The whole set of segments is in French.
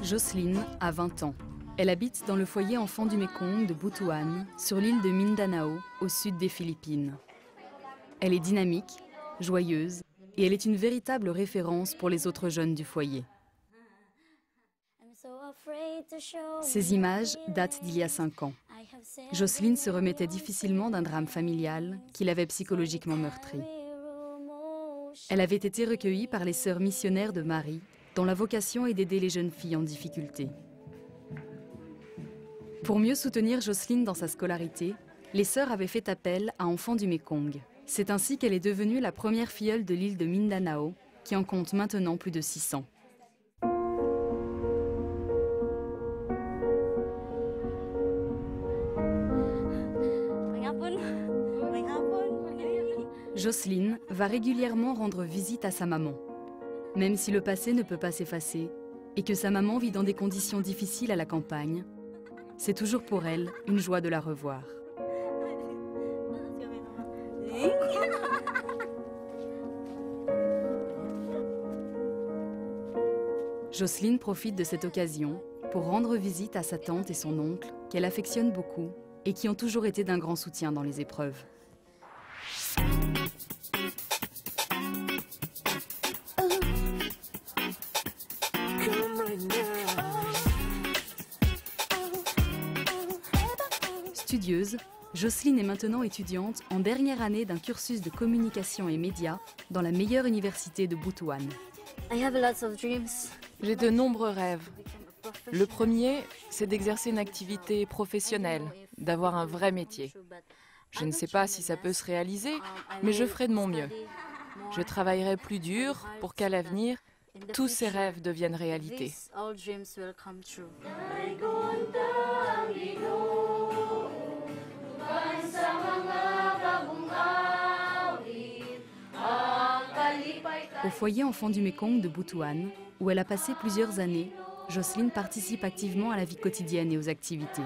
Jocelyne a 20 ans. Elle habite dans le foyer enfants du Mékong de Butuan, sur l'île de Mindanao, au sud des Philippines. Elle est dynamique, joyeuse, et elle est une véritable référence pour les autres jeunes du foyer. Ces images datent d'il y a 5 ans. Jocelyne se remettait difficilement d'un drame familial qui l'avait psychologiquement meurtrie. Elle avait été recueillie par les sœurs missionnaires de Marie, dont la vocation est d'aider les jeunes filles en difficulté. Pour mieux soutenir Jocelyne dans sa scolarité, les sœurs avaient fait appel à Enfants du Mékong. C'est ainsi qu'elle est devenue la première filleule de l'île de Mindanao, qui en compte maintenant plus de 600. Jocelyne va régulièrement rendre visite à sa maman. Même si le passé ne peut pas s'effacer et que sa maman vit dans des conditions difficiles à la campagne, c'est toujours pour elle une joie de la revoir. Jocelyne profite de cette occasion pour rendre visite à sa tante et son oncle, qu'elle affectionne beaucoup et qui ont toujours été d'un grand soutien dans les épreuves. Studieuse, Jocelyne est maintenant étudiante en dernière année d'un cursus de communication et médias dans la meilleure université de Butuan. J'ai de nombreux rêves. Le premier, c'est d'exercer une activité professionnelle, d'avoir un vrai métier. Je ne sais pas si ça peut se réaliser, mais je ferai de mon mieux. Je travaillerai plus dur pour qu'à l'avenir, tous ces rêves deviennent réalité. Au foyer enfants du Mékong de Butuan, où elle a passé plusieurs années, Jocelyne participe activement à la vie quotidienne et aux activités.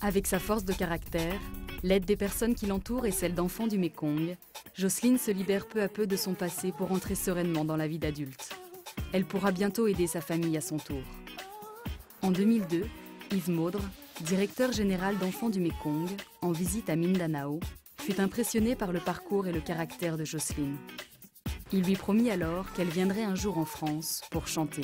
Avec sa force de caractère, l'aide des personnes qui l'entourent et celle d'enfants du Mékong, Jocelyne se libère peu à peu de son passé pour entrer sereinement dans la vie d'adulte. Elle pourra bientôt aider sa famille à son tour. En 2002, Yves Maudre, directeur général d'Enfants du Mékong, en visite à Mindanao, fut impressionné par le parcours et le caractère de Jocelyne. Il lui promit alors qu'elle viendrait un jour en France pour chanter.